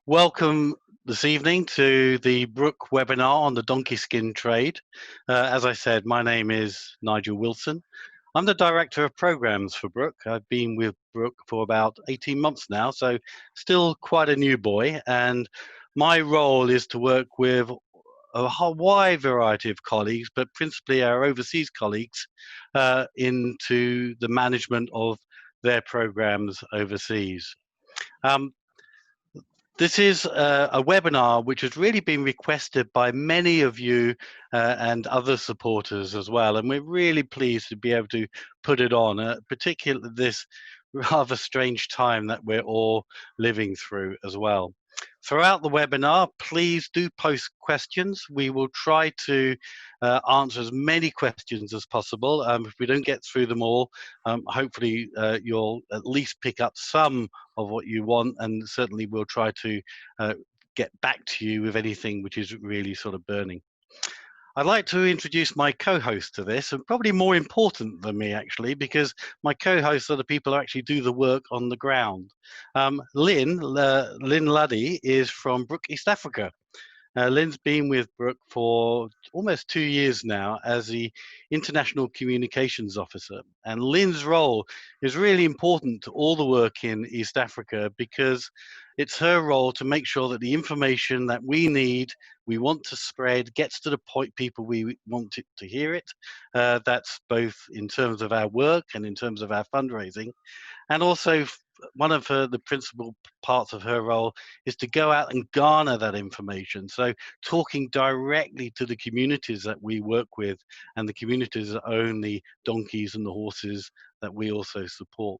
Welcome this evening to the Brooke webinar on the donkey skin trade. As I said, my name is Nigel Wilson. I'm the Director of Programs for Brooke. I've been with Brooke for about 18 months now, so still quite a new boy. And my role is to work with a whole wide variety of colleagues, but principally our overseas colleagues, into the management of their programs overseas. Um, this is a webinar which has really been requested by many of you and other supporters as well, and we're really pleased to be able to put it on, particularly this rather strange time that we're all living through as well. Throughout the webinar, please do post questions. We will try to answer as many questions as possible. If we don't get through them all, hopefully you'll at least pick up some of what you want, and certainly we'll try to get back to you with anything which is really sort of burning. I'd like to introduce my co-host to this, and probably more important than me actually, because my co-hosts are the people who actually do the work on the ground. Lyne Luddy is from Brooke, East Africa. Lynn's been with Brooke for almost 2 years now as the International Communications Officer. And Lynn's role is really important to all the work in East Africa because it's her role to make sure that the information that we need, we want to spread, gets to the point people we want it to hear it. That's both in terms of our work and in terms of our fundraising. And also one of the principal parts of her role is to go out and garner that information. So talking directly to the communities that we work with and the communities that own the donkeys and the horses that we also support.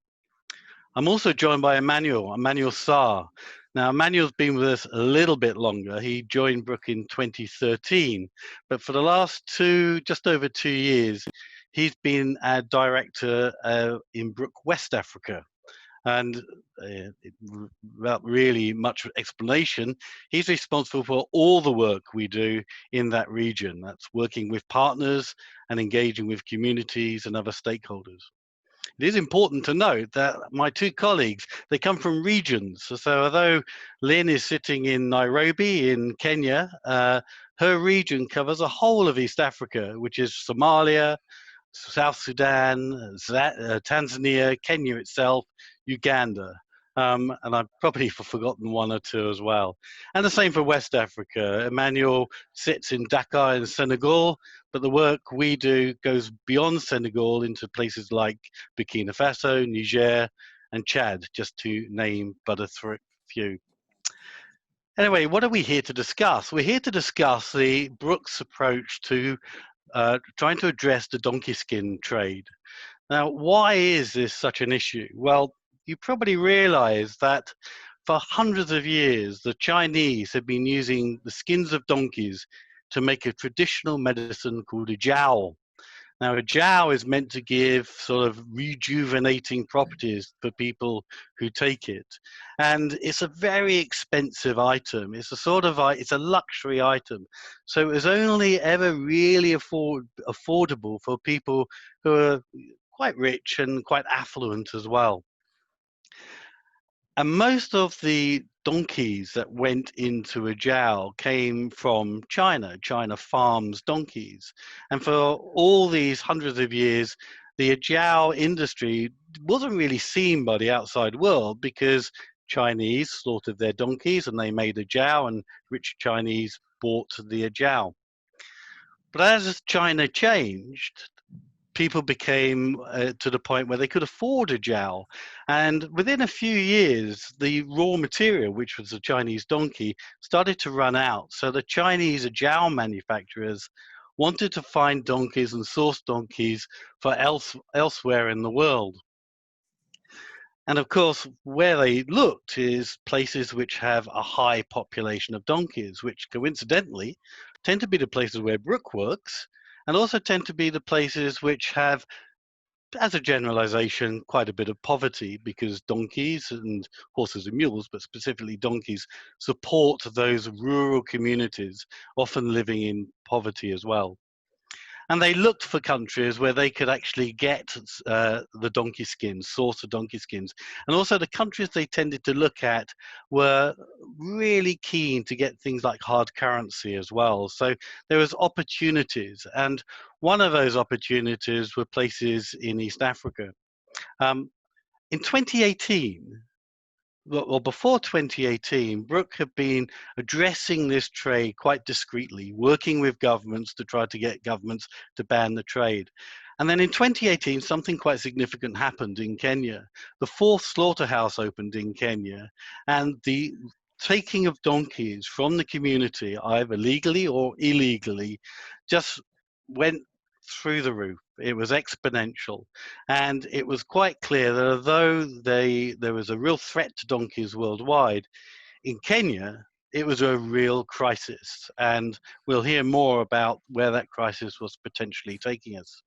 I'm also joined by Emmanuel Sarr. Now, Emmanuel's been with us a little bit longer. He joined Brooke in 2013, but for the last just over 2 years, he's been our director in Brooke, West Africa. And without really much explanation, he's responsible for all the work we do in that region. That's working with partners and engaging with communities and other stakeholders. It is important to note that my two colleagues, they come from regions. So although Lynn is sitting in Nairobi in Kenya, her region covers a whole of East Africa, which is Somalia, South Sudan, Tanzania, Kenya itself, Uganda. And I've probably forgotten one or two as well. And the same for West Africa. Emmanuel sits in Dakar in Senegal, but the work we do goes beyond Senegal into places like Burkina Faso, Niger, and Chad, just to name but a few. Anyway, what are we here to discuss? We're here to discuss the Brooks approach to trying to address the donkey skin trade. Now, why is this such an issue? Well, you probably realize that for hundreds of years, the Chinese have been using the skins of donkeys to make a traditional medicine called a jiao. Now, a jiao is meant to give sort of rejuvenating properties for people who take it. And it's a very expensive item. It's a sort of, it's a luxury item. So it was only ever really affordable for people who are quite rich and quite affluent as well. And most of the donkeys that went into a jiao came from China. China farms donkeys. And for all these hundreds of years, the jiao industry wasn't really seen by the outside world because Chinese slaughtered their donkeys and they made a jiao, and rich Chinese bought the jiao. But as China changed, people became to the point where they could afford a jiao. And within a few years, the raw material, which was the Chinese donkey, started to run out. So the Chinese jiao manufacturers wanted to find donkeys and source donkeys for elsewhere in the world. And of course, where they looked is places which have a high population of donkeys, which coincidentally tend to be the places where Brooke works, and also tend to be the places which have, as a generalization, quite a bit of poverty, because donkeys and horses and mules, but specifically donkeys, support those rural communities, often living in poverty as well. And they looked for countries where they could actually get the donkey skins, source of donkey skins. And also the countries they tended to look at were really keen to get things like hard currency as well. So there was opportunities. And one of those opportunities were places in East Africa. In 2018, well, before 2018, Brooke had been addressing this trade quite discreetly, working with governments to try to get governments to ban the trade. And then in 2018, something quite significant happened in Kenya. The fourth slaughterhouse opened in Kenya, and the taking of donkeys from the community, either legally or illegally, just went through the roof. It was exponential. And it was quite clear that although there was a real threat to donkeys worldwide, in Kenya, it was a real crisis. And we'll hear more about where that crisis was potentially taking us.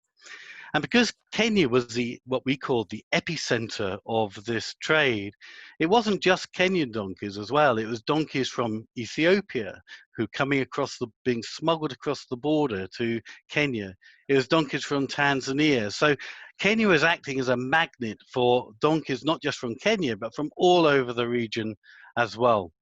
And because Kenya was what we called the epicenter of this trade, it wasn't just Kenyan donkeys as well. It was donkeys from Ethiopia who being smuggled across the border to Kenya. It was donkeys from Tanzania. So Kenya was acting as a magnet for donkeys, not just from Kenya, but from all over the region as well.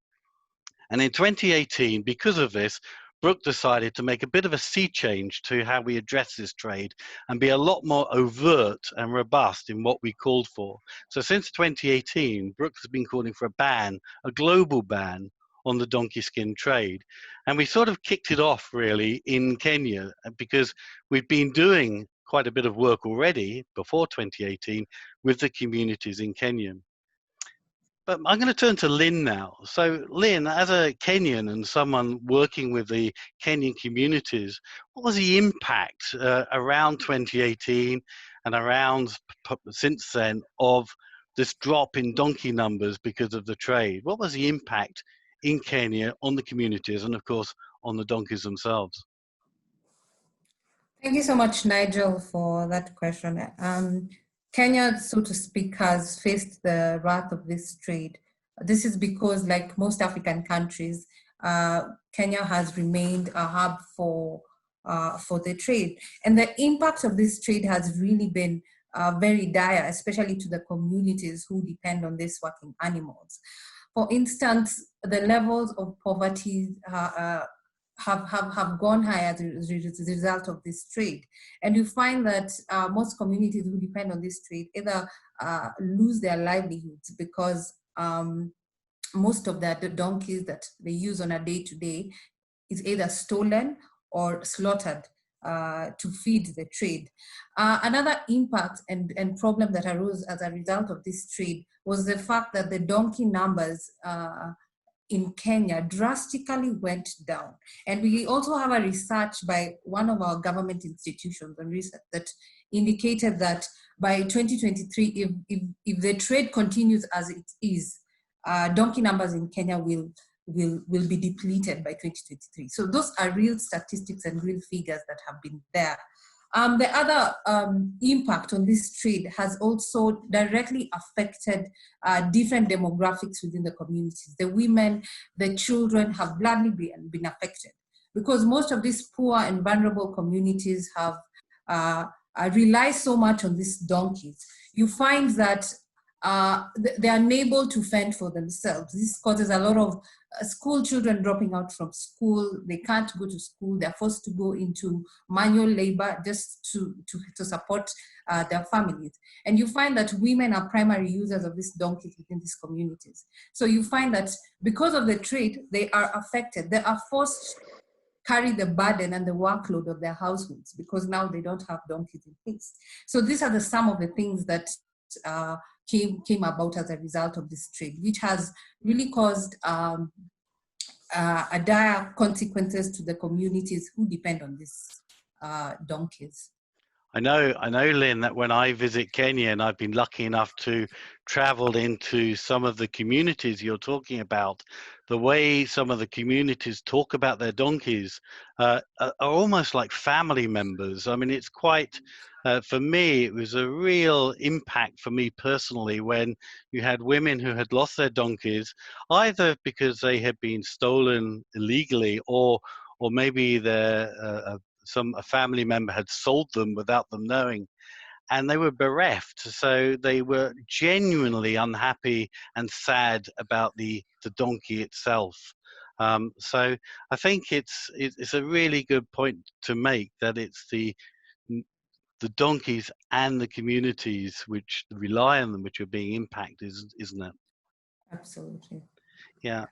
And in 2018, because of this, Brooke decided to make a bit of a sea change to how we address this trade and be a lot more overt and robust in what we called for. So since 2018, Brooke has been calling for a ban, a global ban on the donkey skin trade. And we sort of kicked it off really in Kenya because we've been doing quite a bit of work already before 2018 with the communities in Kenya. But I'm going to turn to Lyne now. So Lyne, as a Kenyan and someone working with the Kenyan communities, what was the impact around 2018 and around since then of this drop in donkey numbers because of the trade? What was the impact in Kenya on the communities and of course on the donkeys themselves? Thank you so much, Nigel, for that question. Kenya, so to speak, has faced the wrath of this trade. This is because, like most African countries, Kenya has remained a hub for the trade. And the impact of this trade has really been very dire, especially to the communities who depend on these working animals. For instance, the levels of poverty have gone high as a result of this trade. And you find that most communities who depend on this trade either lose their livelihoods because most of the donkeys that they use on a day-to-day is either stolen or slaughtered to feed the trade. Another impact and problem that arose as a result of this trade was the fact that the donkey numbers in Kenya drastically went down. And we also have a research by one of our government institutions on research that indicated that by 2023, if the trade continues as it is, donkey numbers in Kenya will be depleted by 2023. So those are real statistics and real figures that have been there. The other impact on this trade has also directly affected different demographics within the communities. The women, the children have gladly been affected because most of these poor and vulnerable communities have rely so much on these donkeys. You find that they are unable to fend for themselves. This causes a lot of school children dropping out from school. They can't go to school. They're forced to go into manual labor just to support their families. And you find that women are primary users of these donkeys within these communities. So you find that because of the trade, they are affected. They are forced to carry the burden and the workload of their households because now they don't have donkeys in place. So these are some of the things that came about as a result of this trade, which has really caused dire consequences to the communities who depend on these donkeys. I know, Lyne, that when I visit Kenya, and I've been lucky enough to travel into some of the communities you're talking about, the way some of the communities talk about their donkeys are almost like family members. I mean, it's quite, for me, it was a real impact for me personally when you had women who had lost their donkeys, either because they had been stolen illegally or maybe a family member had sold them without them knowing, and they were bereft. So they were genuinely unhappy and sad about the donkey itself. So I think it's a really good point to make, that it's the donkeys and the communities which rely on them which are being impacted, isn't it? Absolutely. Yeah.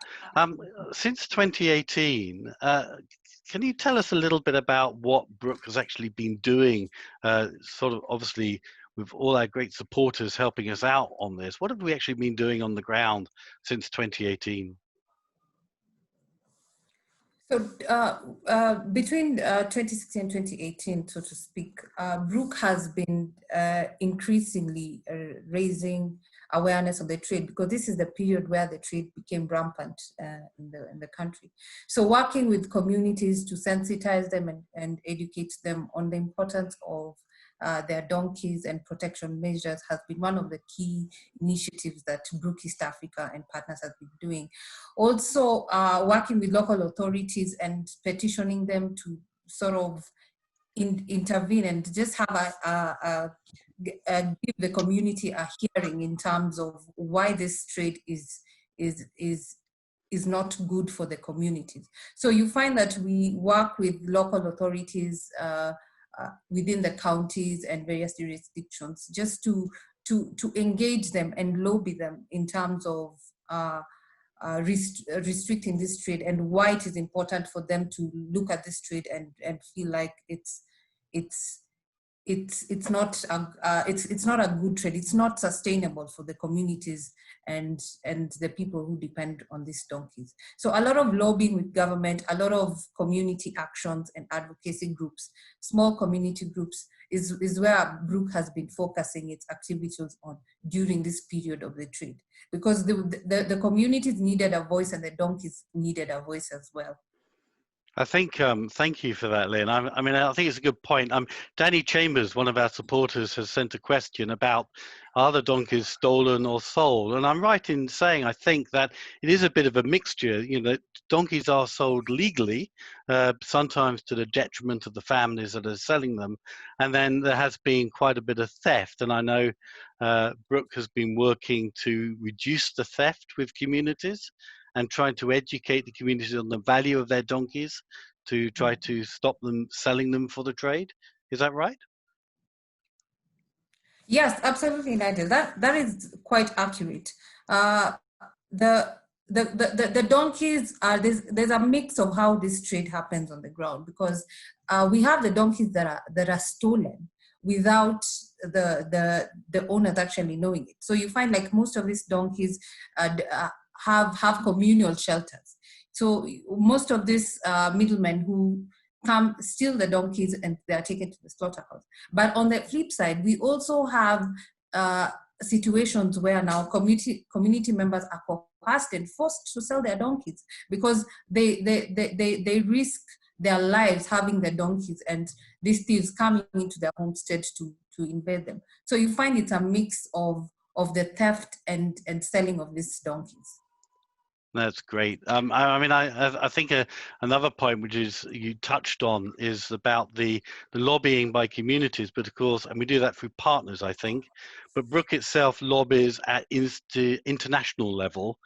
Since 2018, can you tell us a little bit about what Brooke has actually been doing, sort of obviously with all our great supporters helping us out on this? What have we actually been doing on the ground since 2018? So between 2016 and 2018, so to speak, Brooke has been increasingly raising awareness of the trade, because this is the period where the trade became rampant in the country. So working with communities to sensitize them and educate them on the importance of their donkeys and protection measures has been one of the key initiatives that Brooke East Africa and partners have been doing. Also, working with local authorities and petitioning them to sort of intervene and just have give the community a hearing in terms of why this trade is not good for the communities. So you find that we work with local authorities within the counties and various jurisdictions just to engage them and lobby them in terms of restricting this trade, and why it is important for them to look at this trade and feel like it's not a good trade. It's not sustainable for the communities and the people who depend on these donkeys. So a lot of lobbying with government, a lot of community actions and advocacy groups, small community groups is where Brooke has been focusing its activities on during this period of the trade, because the communities needed a voice and the donkeys needed a voice as well. I think, thank you for that, Lynn. I mean, I think it's a good point. Danny Chambers, one of our supporters, has sent a question about, are the donkeys stolen or sold? And I'm right in saying, I think that it is a bit of a mixture. You know, donkeys are sold legally, sometimes to the detriment of the families that are selling them. And then there has been quite a bit of theft. And I know Brooke has been working to reduce the theft with communities and trying to educate the community on the value of their donkeys to try to stop them selling them for the trade. Is that right? Yes, absolutely, Nigel. That is quite accurate. The the donkeys are there's a mix of how this trade happens on the ground, because we have the donkeys that are stolen without the owners actually knowing it. So you find like most of these donkeys have communal shelters. So most of these middlemen who come steal the donkeys and they are taken to the slaughterhouse. But on the flip side, we also have situations where now community members are coerced and forced to sell their donkeys because they risk their lives having the donkeys, and these thieves coming into their homestead to invade them. So you find it's a mix of the theft and selling of these donkeys. That's great. I mean, I think another point which is you touched on is about the lobbying by communities, but of course, and we do that through partners, I think. But Brooke itself lobbies at international level,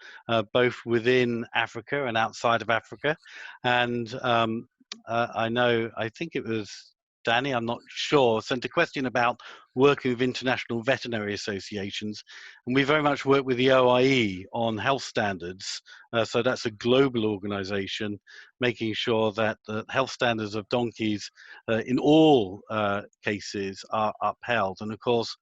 both within Africa and outside of Africa. And I think it was Danny, I'm not sure, sent a question about working with international veterinary associations. And we very much work with the OIE on health standards. So that's a global organization, making sure that the health standards of donkeys in all cases are upheld. And of course,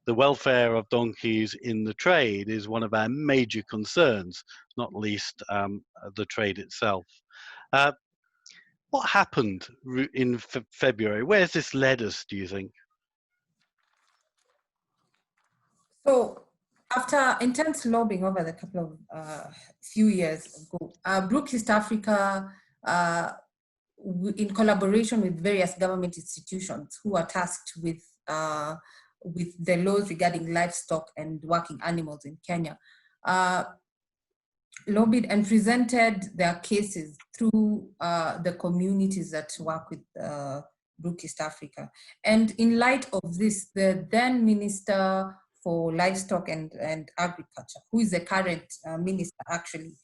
the welfare of donkeys in the trade is one of our major concerns, not least the trade itself. What happened in February? Where's this led us, do you think? So after intense lobbying over the couple of few years ago, Brooke East Africa, in collaboration with various government institutions who are tasked with the laws regarding livestock and working animals in Kenya, lobbied and presented their cases through the communities that work with Brooke East Africa. And in light of this, the then Minister for Livestock and Agriculture, who is the current minister actually,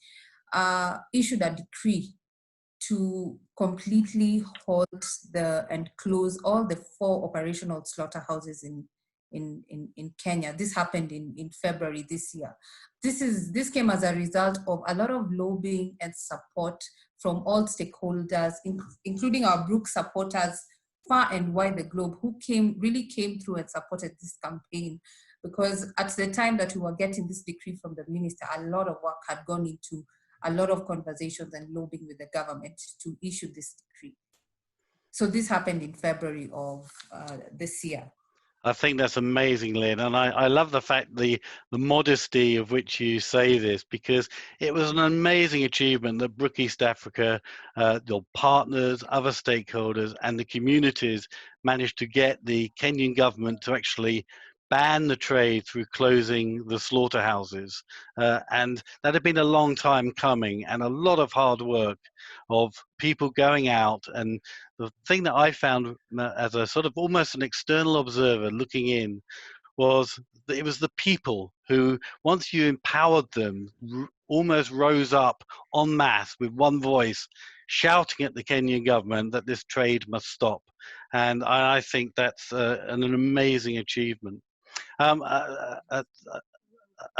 issued a decree to completely halt and close all the 4 operational slaughterhouses in Kenya. This happened in February this year. This came as a result of a lot of lobbying and support from all stakeholders, including our Brooke supporters far and wide the globe, who really came through and supported this campaign. Because at the time that we were getting this decree from the minister, a lot of work had gone into a lot of conversations and lobbying with the government to issue this decree. So this happened in February of this year. I think that's amazing, Lynn, and I love the fact the modesty of which you say this, because it was an amazing achievement that Brooke East Africa, your partners, other stakeholders, and the communities managed to get the Kenyan government to actually ban the trade through closing the slaughterhouses, and that had been a long time coming, and a lot of hard work of people going out. And the thing that I found as a sort of almost an external observer looking in was that it was the people who, once you empowered them, almost rose up en masse with one voice, shouting at the Kenyan government that this trade must stop. And I think that's an amazing achievement. I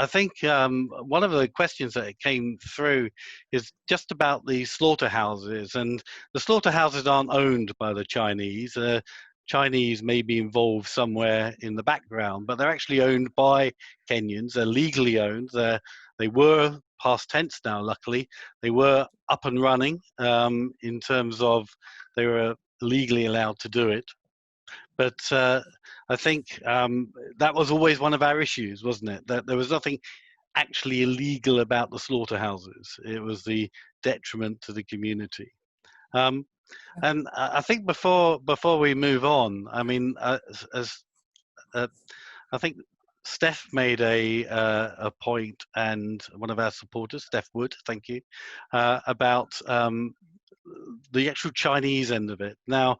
think one of the questions that came through is just about the slaughterhouses, and the slaughterhouses aren't owned by the Chinese. Chinese may be involved somewhere in the background, but they're actually owned by Kenyans. They're legally owned. They were past tense now, luckily. They were up and running in terms of they were legally allowed to do it. But I think that was always one of our issues, wasn't it? That there was nothing actually illegal about the slaughterhouses. It was the detriment to the community. And I think before we move on, I mean, I think Steph made a point, and one of our supporters, Steph Wood, thank you, about the actual Chinese end of it. Now,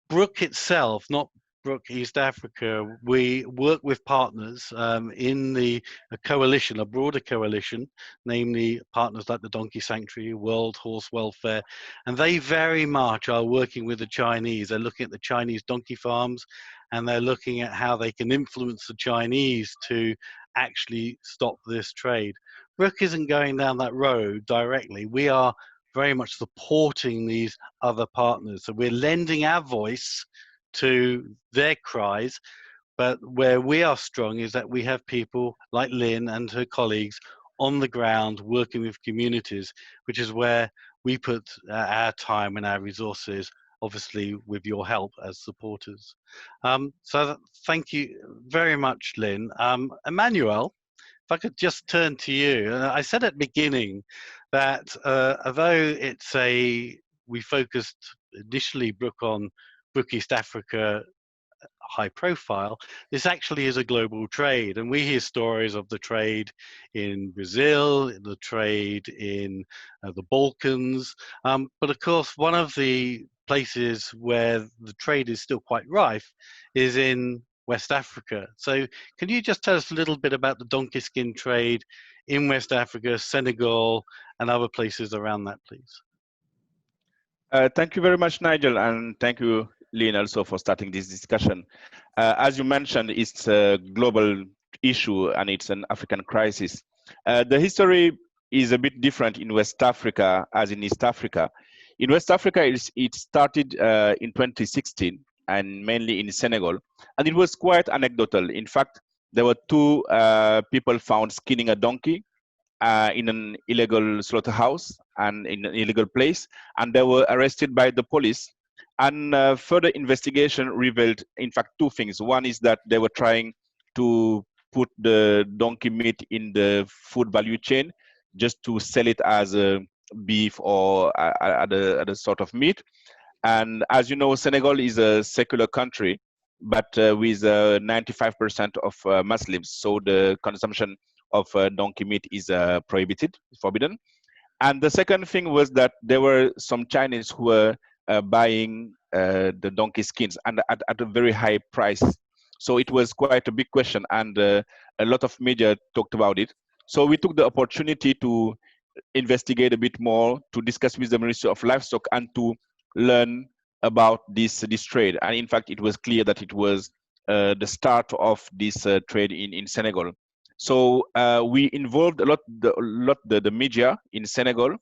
Brooke itself, not Brooke East Africa, we work with partners in a coalition, a broader coalition, namely partners like the Donkey Sanctuary, World Horse Welfare, and they very much are working with the Chinese. They're looking at the Chinese donkey farms, and they're looking at how they can influence the Chinese to actually stop this trade. Brooke isn't going down that road directly. We are very much supporting these other partners. So we're lending our voice to their cries, but where we are strong is that we have people like Lynn and her colleagues on the ground working with communities, which is where we put our time and our resources, obviously with your help as supporters. So thank you very much, Lynn. Emmanuel, if I could just turn to you. I said at the beginning that although we focused initially, Brooke, on Brooke East Africa high profile, this actually is a global trade. And we hear stories of the trade in Brazil, the trade in the Balkans. But of course, one of the places where the trade is still quite rife is in West Africa. So can you just tell us a little bit about the donkey skin trade in West Africa, Senegal, and other places around that, please? Thank you very much, Nigel, and thank you, Lyne, also for starting this discussion. As you mentioned, it's a global issue and it's an African crisis. The history is a bit different in West Africa as in East Africa. In West Africa, it started in 2016 and mainly in Senegal, and it was quite anecdotal. In fact, there were 2 people found skinning a donkey in an illegal slaughterhouse and in an illegal place, and they were arrested by the police. And further investigation revealed, in fact, 2 things. One is that they were trying to put the donkey meat in the food value chain just to sell it as a beef or other sort of meat. And as you know, Senegal is a secular country, but with 95% of Muslims. So the consumption of donkey meat is prohibited, forbidden. And the second thing was that there were some Chinese who were buying the donkey skins and at a very high price. So it was quite a big question, and a lot of media talked about it. So we took the opportunity to investigate a bit more, to discuss with the Ministry of Livestock, and to learn about this trade. And in fact, it was clear that it was the start of this trade in Senegal. So we involved a lot the media in Senegal,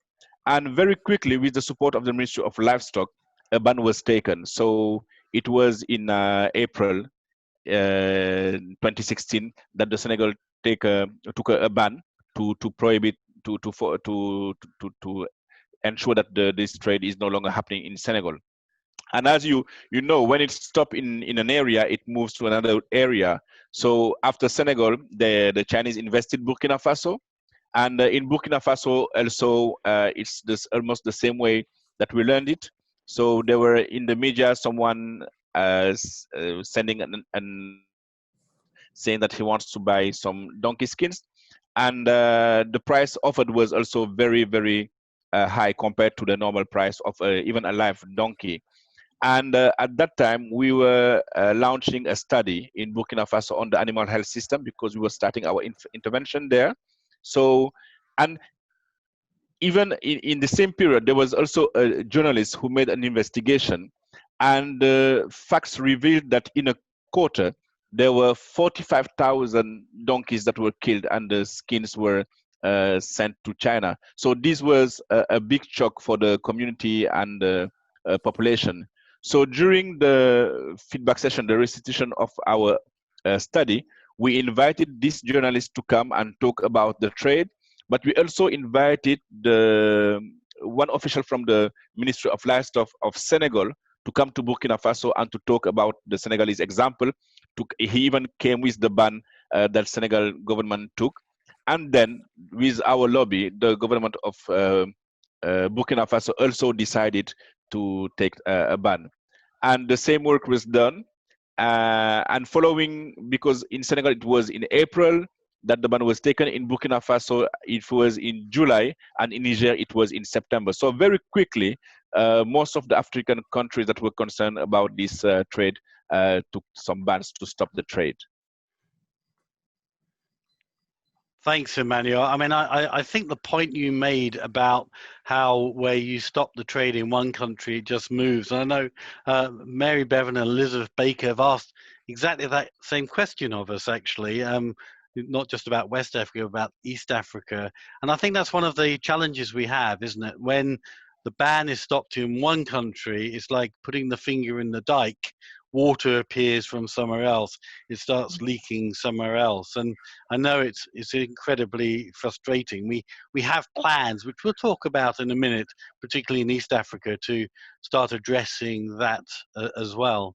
and very quickly, with the support of the Ministry of Livestock, a ban was taken. So it was in April 2016 that the Senegal took a ban to prohibit to ensure that this trade is no longer happening in Senegal. And as you know, when it stops in an area, it moves to another area. So after Senegal, the Chinese invested Burkina Faso, and in Burkina Faso also it's almost the same way that we learned it. So there were in the media someone sending an saying that he wants to buy some donkey skins, and the price offered was also very, very high compared to the normal price of even a live donkey. And at that time, we were launching a study in Burkina Faso on the animal health system, because we were starting our intervention there. So, and even in the same period, there was also a journalist who made an investigation, and facts revealed that in a quarter, there were 45,000 donkeys that were killed, and the skins were sent to China. So this was a big shock for the community and the population. So during the feedback session, the restitution of our study, we invited this journalist to come and talk about the trade, but we also invited the one official from the Ministry of Livestock of Senegal to come to Burkina Faso and to talk about the Senegalese example. He even came with the ban that Senegal government took. And then with our lobby, the government of Burkina Faso also decided to take a ban. And the same work was done. And following, because in Senegal it was in April that the ban was taken, in Burkina Faso it was in July, and in Niger it was in September. So very quickly, most of the African countries that were concerned about this trade took some bans to stop the trade. Thanks, Emmanuel. I mean, I think the point you made about how where you stop the trade in one country, it just moves. And I know Mary Bevan and Elizabeth Baker have asked exactly that same question of us, actually, not just about West Africa, about East Africa. And I think that's one of the challenges we have, isn't it? When the ban is stopped in one country, it's like putting the finger in the dike. Water appears from somewhere else, it starts leaking somewhere else, and I know it's incredibly frustrating. We have plans, which we'll talk about in a minute, particularly in East Africa, to start addressing that as well.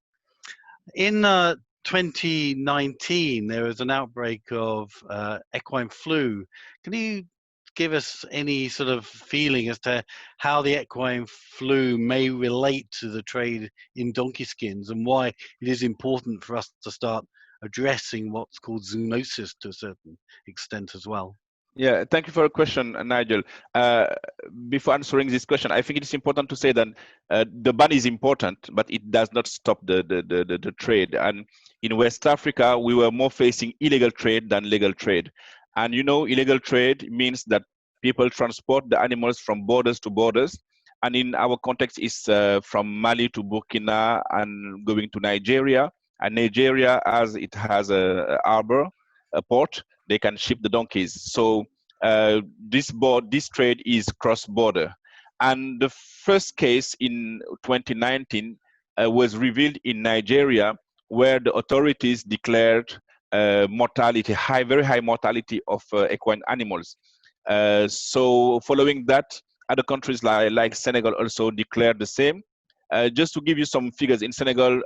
In 2019, there was an outbreak of equine flu. Can you give us any sort of feeling as to how the equine flu may relate to the trade in donkey skins, and why it is important for us to start addressing what's called zoonosis to a certain extent as well? Yeah, thank you for your question, Nigel. Before answering this question, I think it is important to say that the ban is important, but it does not stop the trade. And in West Africa, we were more facing illegal trade than legal trade. And you know, illegal trade means that people transport the animals from borders to borders. And in our context, is from Mali to Burkina and going to Nigeria. And Nigeria, as it has a harbor, a port, they can ship the donkeys. So this trade is cross-border. And the first case in 2019 was revealed in Nigeria, where the authorities declared mortality, very high mortality of equine animals. So following that, other countries like Senegal also declared the same. Just to give you some figures, in Senegal,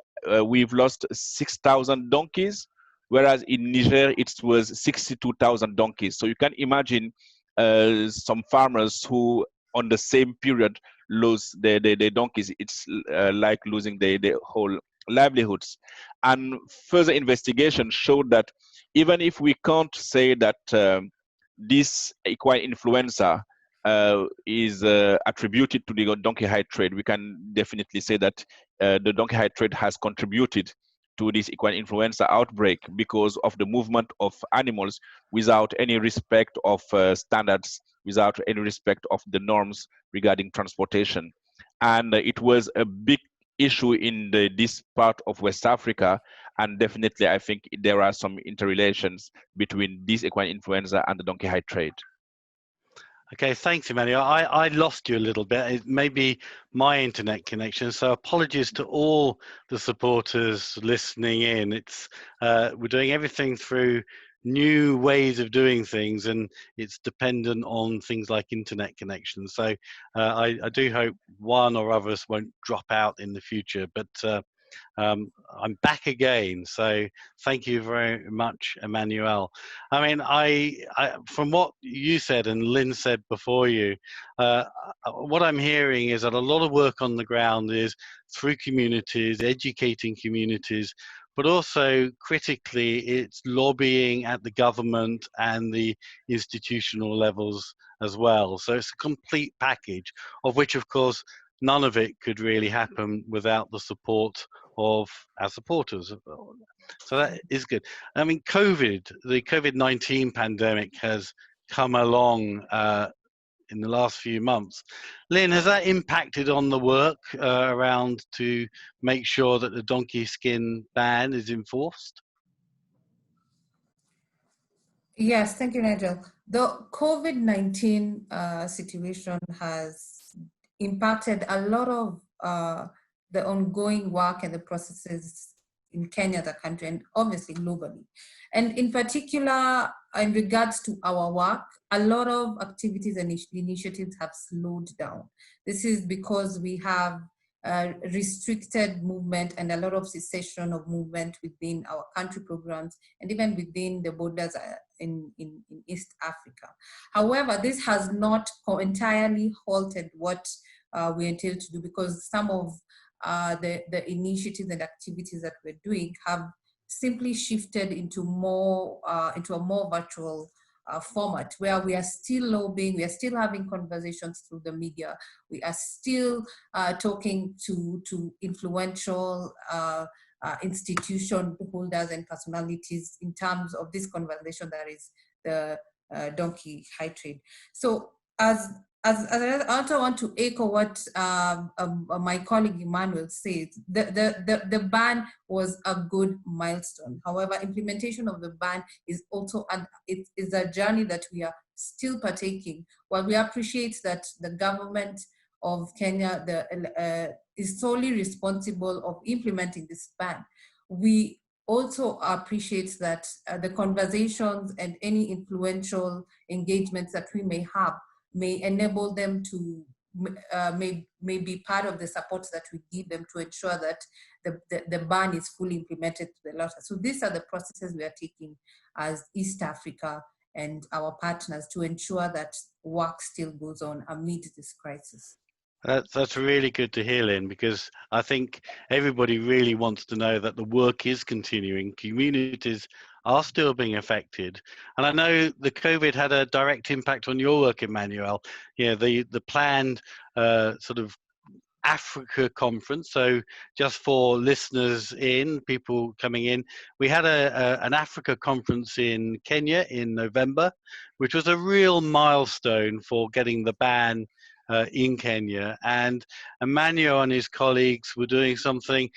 we've lost 6,000 donkeys, whereas in Niger, it was 62,000 donkeys. So you can imagine some farmers who, on the same period, lose their donkeys. It's like losing their whole livelihoods. And further investigation showed that even if we can't say that this equine influenza is attributed to the donkey hide trade, we can definitely say that the donkey hide trade has contributed to this equine influenza outbreak because of the movement of animals without any respect of standards, without any respect of the norms regarding transportation. And it was a big issue in this part of West Africa, and definitely I think there are some interrelations between this equine influenza and the donkey hide trade. Okay, thanks, Emmanuel. I lost you a little bit. It may be my internet connection, so apologies to all the supporters listening in. It's we're doing everything through new ways of doing things, and it's dependent on things like internet connections. So I do hope one or others won't drop out in the future, but I'm back again, so thank you very much, Emmanuel. I mean, I from what you said and Lynn said before you, what I'm hearing is that a lot of work on the ground is through communities, educating communities, but also critically, it's lobbying at the government and the institutional levels as well. So it's a complete package, of which, of course, none of it could really happen without the support of our supporters. So that is good. I mean, the COVID-19 pandemic has come along in the last few months. Lynn, has that impacted on the work around to make sure that the donkey skin ban is enforced? Yes, thank you, Nigel. The COVID-19 situation has impacted a lot of the ongoing work and the processes in Kenya, the country, and obviously globally. And in particular, in regards to our work, a lot of activities and initiatives have slowed down. This is because we have restricted movement and a lot of cessation of movement within our country programs and even within the borders in East Africa. However, this has not entirely halted what we intend to do, because some of the initiatives and activities that we're doing have simply shifted into a more virtual format, where we are still lobbying, we are still having conversations through the media, we are still talking to influential institution holders and personalities in terms of this conversation that is the donkey hide trade. So as I also want to echo what my colleague Emmanuel said, the ban was a good milestone. However, implementation of the ban is also it is a journey that we are still partaking. While we appreciate that the government of Kenya is solely responsible of implementing this ban, we also appreciate that the conversations and any influential engagements that we may have may enable them to may be part of the support that we give them to ensure that the ban is fully implemented to the letter. So these are the processes we are taking as East Africa and our partners to ensure that work still goes on amid this crisis. That's really good to hear, Lynn, because I think everybody really wants to know that the work is continuing. Communities are still being affected. And I know the COVID had a direct impact on your work, Emmanuel. Yeah, the planned sort of Africa conference. So just for listeners people coming in, we had an Africa conference in Kenya in November, which was a real milestone for getting the ban in Kenya. And Emmanuel and his colleagues were doing something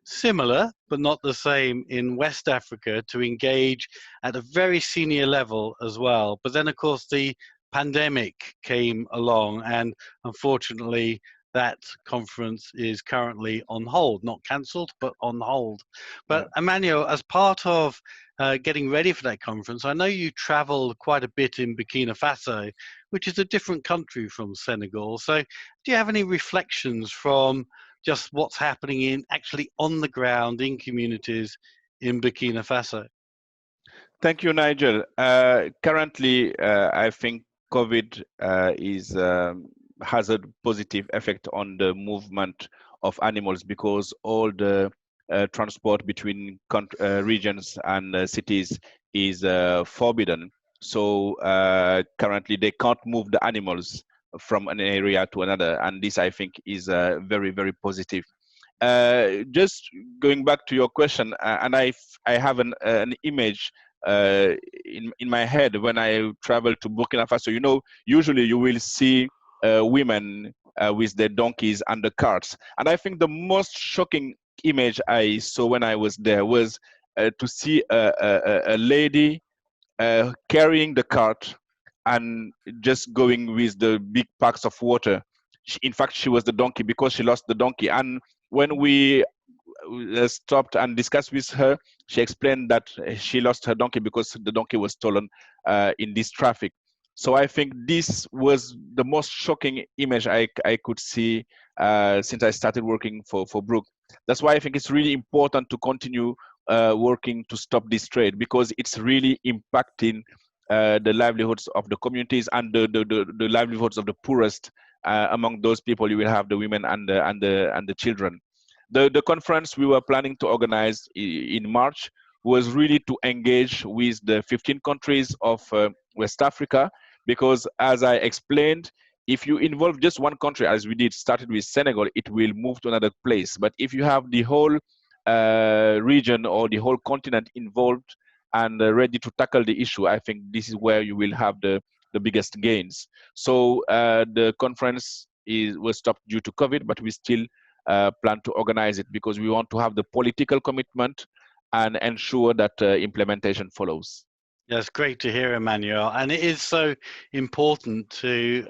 similar, but not the same, in West Africa to engage at a very senior level as well. But then, of course, the pandemic came along, and unfortunately, that conference is currently on hold, not cancelled, but on hold. But Emmanuel, as part of getting ready for that conference, I know you traveled quite a bit in Burkina Faso, which is a different country from Senegal. So do you have any reflections from just what's happening actually on the ground in communities in Burkina Faso? Thank you, Nigel. Currently, I think COVID has a positive effect on the movement of animals, because all the transport between regions and cities is forbidden. So currently they can't move the animals from an area to another, and this I think is very, very positive. Just going back to your question, and I have an image in my head when I travel to Burkina Faso. You know, usually you will see women with their donkeys and the carts, and I think the most shocking image I saw when I was there was to see a lady carrying the cart and just going with the big packs of water. In fact, she was the donkey because she lost the donkey. And when we stopped and discussed with her, she explained that she lost her donkey because the donkey was stolen in this traffic. So I think this was the most shocking image I could see since I started working for Brooke. That's why I think it's really important to continue working to stop this trade, because it's really impacting the livelihoods of the communities and the livelihoods of the poorest among those people. You will have the women and the children. The conference we were planning to organize in March was really to engage with the 15 countries of West Africa, because as I explained, if you involve just one country, as we did, started with Senegal, it will move to another place. But if you have the whole region or the whole continent involved and ready to tackle the issue, I think this is where you will have the biggest gains. So the conference was stopped due to COVID, but we still plan to organize it because we want to have the political commitment and ensure that implementation follows. That's great to hear, Emmanuel, and it is so important to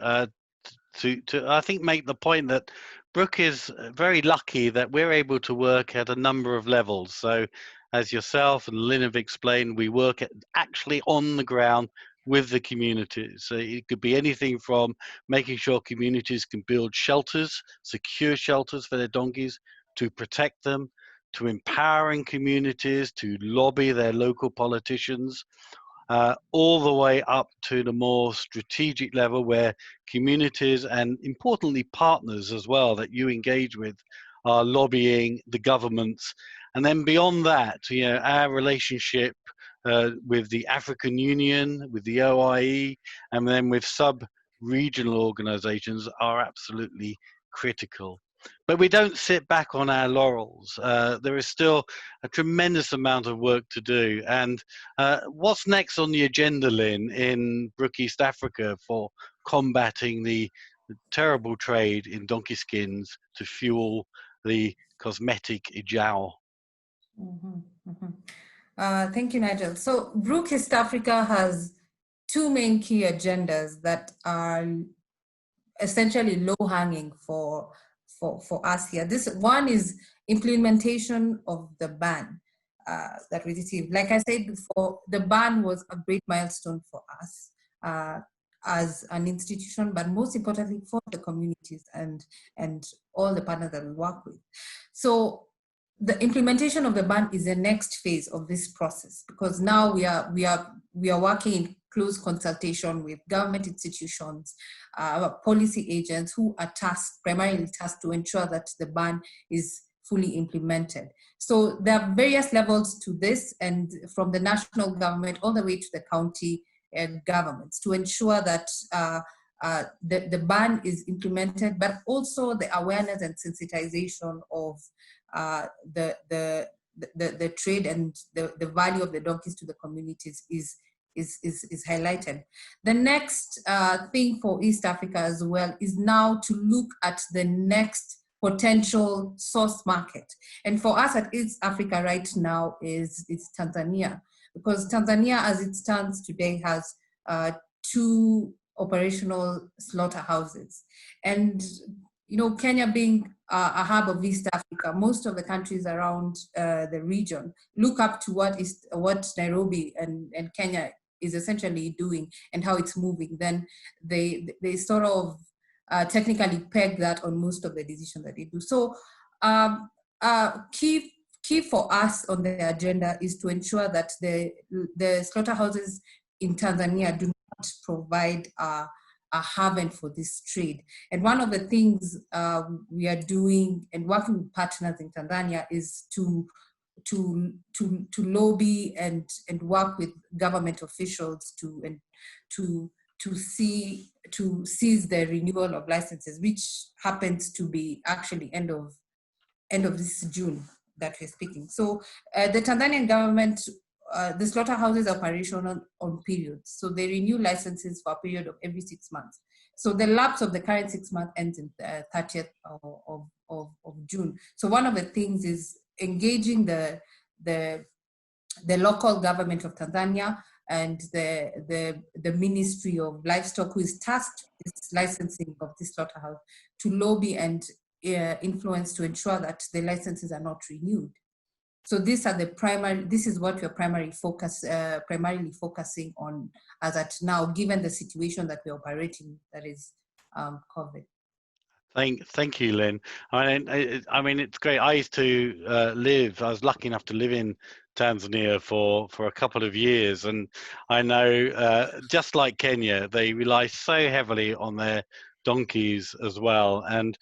I think make the point that Brooke is very lucky that we're able to work at a number of levels. So, as yourself and Lynn have explained, we work actually on the ground with the communities. So it could be anything from making sure communities can build shelters, secure shelters for their donkeys, to protect them, to empowering communities, to lobby their local politicians, all the way up to the more strategic level where communities and importantly partners as well that you engage with are lobbying the governments. And then beyond that, you know, our relationship with the African Union, with the OIE, and then with sub-regional organizations are absolutely critical. But we don't sit back on our laurels. There is still a tremendous amount of work to do. And what's next on the agenda, Lynn, in Brooke, East Africa for combating the terrible trade in donkey skins to fuel the cosmetic hijau? Thank you, Nigel. So Brooke, East Africa has two main key agendas that are essentially low-hanging for us here. This one is implementation of the ban that we received. Like I said before, the ban was a great milestone for us as an institution, but most importantly for the communities and all the partners that we work with. So the implementation of the ban is the next phase of this process, because now we are working in close consultation with government institutions, policy agents who are primarily tasked to ensure that the ban is fully implemented. So there are various levels to this, and from the national government all the way to the county governments, to ensure that the ban is implemented, but also the awareness and sensitization of the trade and the value of the donkeys to the communities is highlighted. The next thing for East Africa as well is now to look at the next potential source market. And for us at East Africa right now is Tanzania, because Tanzania as it stands today has 2 operational slaughterhouses. And you know, Kenya being a hub of East Africa, most of the countries around the region look up to what Nairobi and Kenya is essentially doing and how it's moving. Then they sort of technically peg that on most of the decisions that they do. So key for us on the agenda is to ensure that the slaughterhouses in Tanzania do not provide a haven for this trade. And one of the things we are doing and working with partners in Tanzania is to lobby and work with government officials to to seize the renewal of licenses, which happens to be actually end of this June that we're speaking. So the Tanzanian government, the slaughterhouses are operational on periods. So they renew licenses for a period of every 6 months. So the lapse of the current 6 month ends in 30th of June. So one of the things is engaging the local government of Tanzania and the Ministry of Livestock, who is tasked with this licensing of this slaughterhouse, to lobby and influence to ensure that the licenses are not renewed. So these are the primary. This is what we're primarily focusing on as at now, given the situation that we're operating, that is COVID. Thank you, Lynn. I mean, it's great. I used to live. I was lucky enough to live in Tanzania for a couple of years, and I know just like Kenya, they rely so heavily on their donkeys as well, and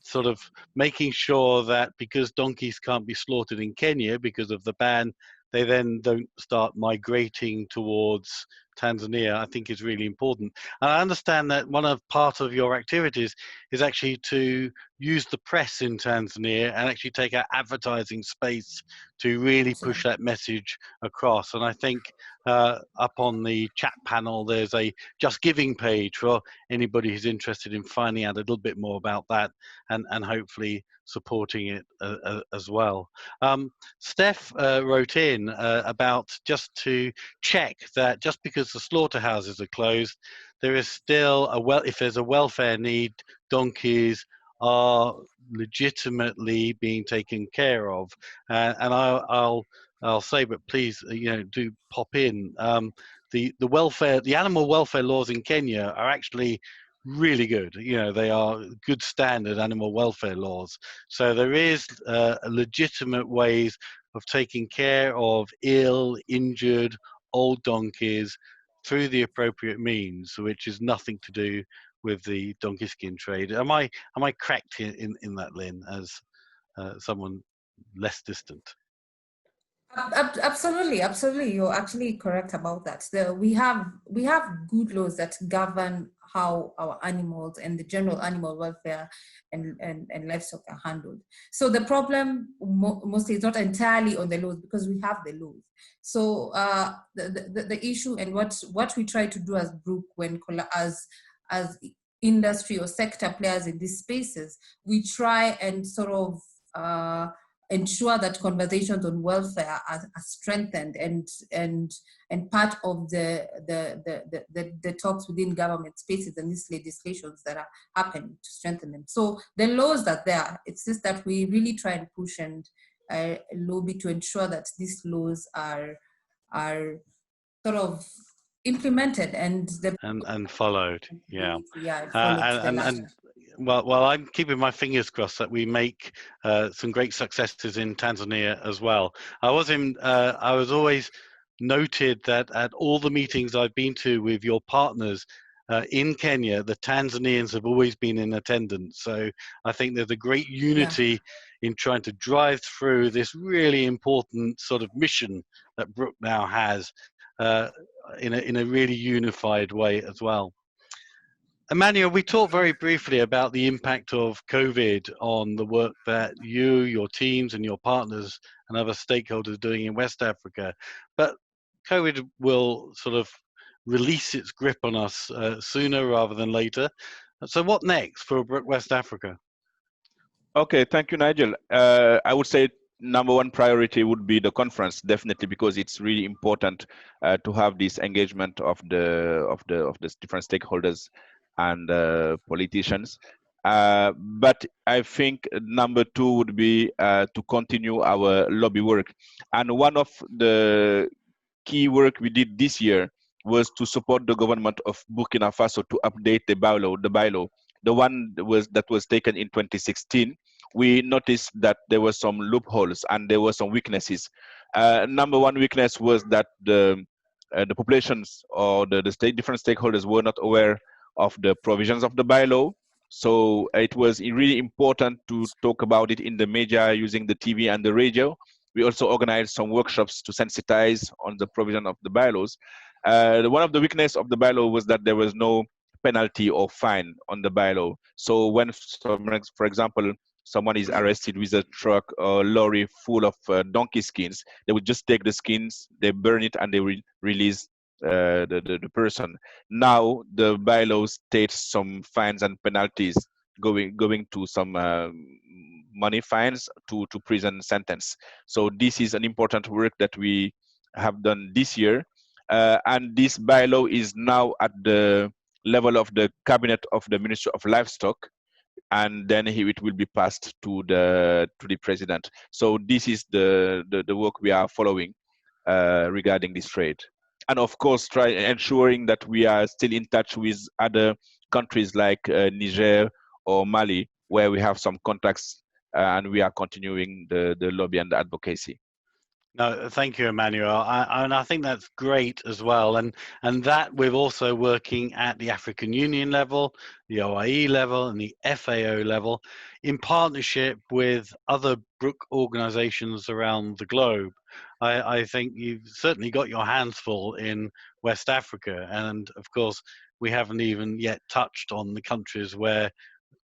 sort of making sure that because donkeys can't be slaughtered in Kenya because of the ban, they then don't start migrating towards Tanzania, I think is really important. And I understand that part of your activities is actually to use the press in Tanzania and actually take our advertising space to really push that message across. And I think up on the chat panel, there's a Just Giving page for anybody who's interested in finding out a little bit more about that and hopefully supporting it as well. Steph wrote in about just to check that just because the slaughterhouses are closed, there is still if there's a welfare need, donkeys are legitimately being taken care of. And I'll say, but please, do pop in. The animal welfare laws in Kenya are actually really good. They are good standard animal welfare laws. So there is legitimate ways of taking care of ill, injured, old donkeys through the appropriate means, which is nothing to do with the donkey skin trade. Am I correct in that, Lynn, as someone less distant? Absolutely. You're actually correct about that. We have good laws that govern how our animals and the general animal welfare and livestock are handled. So the problem mostly is not entirely on the laws, because we have the laws. So the issue and what we try to do as Brooke, as industry or sector players in these spaces, we try and sort of ensure that conversations on welfare are strengthened and part of the talks within government spaces and these legislations that are happening to strengthen them. So the laws are there. It's just that we really try and push and lobby to ensure that these laws are sort of implemented and followed. Yeah. Followed well, I'm keeping my fingers crossed that we make some great successes in Tanzania as well. I was always noted that at all the meetings I've been to with your partners in Kenya, the Tanzanians have always been in attendance. So I think there's a great unity in trying to drive through this really important sort of mission that Brooke now has in a really unified way as well. Emmanuel, we talked very briefly about the impact of COVID on the work that you, your teams, and your partners and other stakeholders are doing in West Africa. But COVID will sort of release its grip on us sooner rather than later. So what next for West Africa? Okay, thank you, Nigel. I would say number one priority would be the conference, definitely, because it's really important to have this engagement of the different stakeholders and politicians. But I think number two would be to continue our lobby work. And one of the key work we did this year was to support the government of Burkina Faso to update the bylaw. The one that was taken in 2016. We noticed that there were some loopholes and there were some weaknesses. Number one weakness was that the populations or the different stakeholders were not aware of the provisions of the bylaw. So it was really important to talk about it in the media using the TV and the radio. We also organized some workshops to sensitize on the provision of the bylaws. One of the weaknesses of the bylaw was that there was no penalty or fine on the bylaw. So when, for example, someone is arrested with a truck or lorry full of donkey skins, they would just take the skins, they burn it, and they will release the person. Now the bylaw states some fines and penalties going to some money fines to prison sentence. So this is an important work that we have done this year, and this bylaw is now at the level of the cabinet of the Minister of Livestock, and then it will be passed to the president. So this is the work we are following regarding this trade, and of course try ensuring that we are still in touch with other countries like Niger or Mali, where we have some contacts, and we are continuing the lobby and the advocacy. No, thank you, Emmanuel. And I think that's great as well. And that we're also working at the African Union level, the OIE level, and the FAO level in partnership with other Brooke organizations around the globe. I think you've certainly got your hands full in West Africa. And of course, we haven't even yet touched on the countries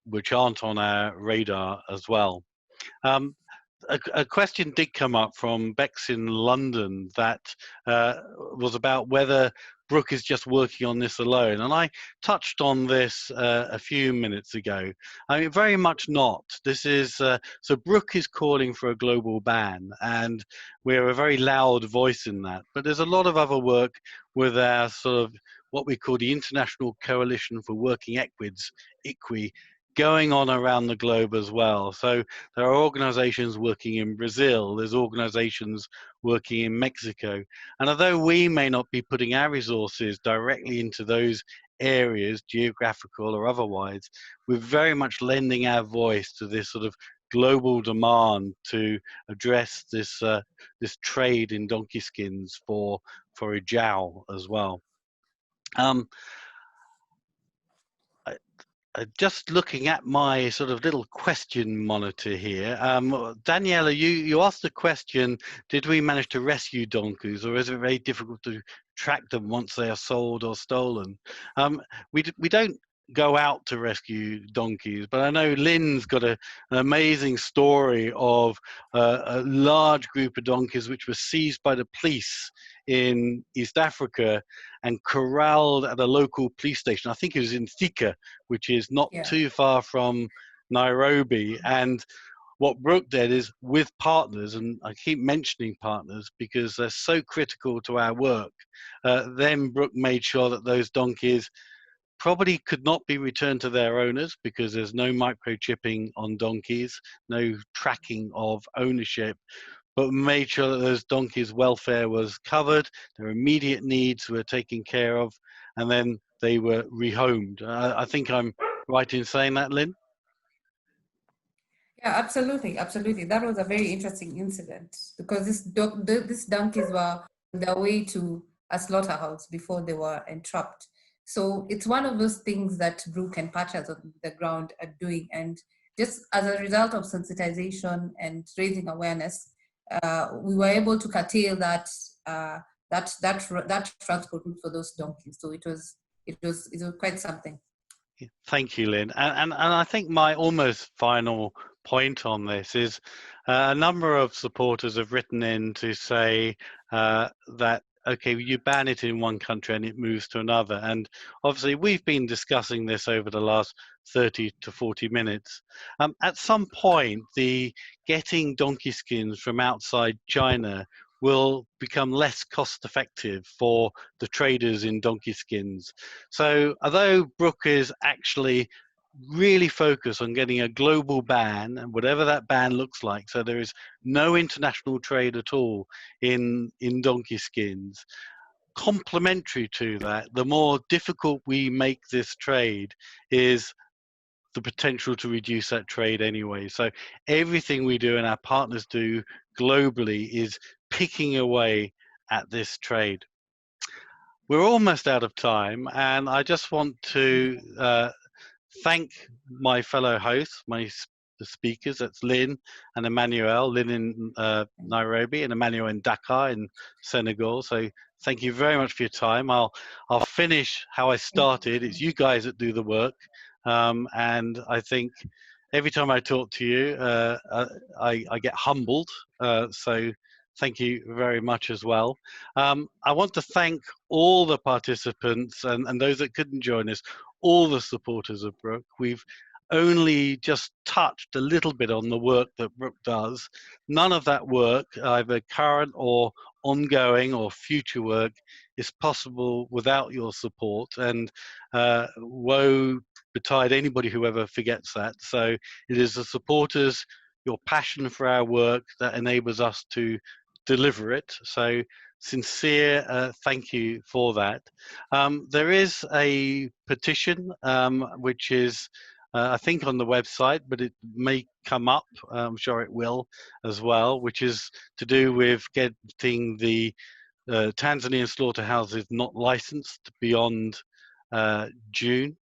which aren't on our radar as well. A question did come up from Bex in London that was about whether Brooke is just working on this alone. And I touched on this a few minutes ago. I mean, very much not. This is, so Brooke is calling for a global ban, and we're a very loud voice in that. But there's a lot of other work with our sort of what we call the International Coalition for Working Equids, ICWI, going on around the globe as well. So there are organizations working in Brazil, there's organizations working in Mexico. And although we may not be putting our resources directly into those areas, geographical or otherwise, we're very much lending our voice to this sort of global demand to address this this trade in donkey skins for a jowl as well. Just looking at my sort of little question monitor here, Daniela, you asked the question, did we manage to rescue donkeys, or is it very difficult to track them once they are sold or stolen? We don't go out to rescue donkeys, but I know Lynn's got an amazing story of a large group of donkeys which were seized by the police in East Africa and corralled at a local police station. I think it was in Thika, which is not too far from Nairobi. And what Brooke did is, with partners, and I keep mentioning partners because they're so critical to our work, then Brooke made sure that those donkeys probably could not be returned to their owners because there's no microchipping on donkeys, no tracking of ownership, but made sure that those donkeys' welfare was covered, their immediate needs were taken care of, and then they were rehomed. I think I'm right in saying that, Lynn? Yeah, absolutely, absolutely. That was a very interesting incident because these donkeys were on their way to a slaughterhouse before they were entrapped. So it's one of those things that Brooke and partners on the ground are doing. And just as a result of sensitization and raising awareness, we were able to curtail that transport route for those donkeys. So it was quite something. Thank you, Lynn. And I think my almost final point on this is a number of supporters have written in to say that, okay, you ban it in one country and it moves to another. And obviously we've been discussing this over the last 30 to 40 minutes. At some point, the getting donkey skins from outside China will become less cost effective for the traders in donkey skins. So although Brooke is actually really focused on getting a global ban, and whatever that ban looks like, so there is no international trade at all in donkey skins, complementary to that, the more difficult we make this trade is the potential to reduce that trade anyway. So everything we do and our partners do globally is picking away at this trade. We're almost out of time, and I just want to thank my fellow hosts, my the speakers. That's Lyne and Emmanuel. Lyne in Nairobi and Emmanuel in Dakar in Senegal. So thank you very much for your time. I'll finish how I started. It's you guys that do the work, and I think every time I talk to you, I get humbled. So thank you very much as well. I want to thank all the participants and those that couldn't join us, all the supporters of Brooke. We've only just touched a little bit on the work that Brooke does. None of that work, either current or ongoing or future work, is possible without your support. And woe betide anybody who ever forgets that. So it is the supporters, your passion for our work, that enables us to deliver it. So sincere thank you for that. There is a petition which is I think on the website, but it may come up, I'm sure it will as well, which is to do with getting the Tanzanian slaughterhouses not licensed beyond June.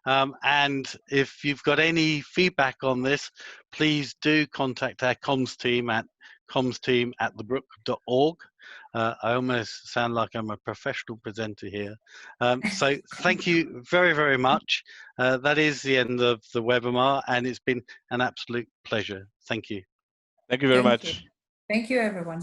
And if you've got any feedback on this, please do contact our comms team at comsteam@thebrook.org. I almost sound like I'm a professional presenter here. So thank you very, very much. That is the end of the webinar, and it's been an absolute pleasure. Thank you. Thank you very Thank much. you. Thank you, everyone.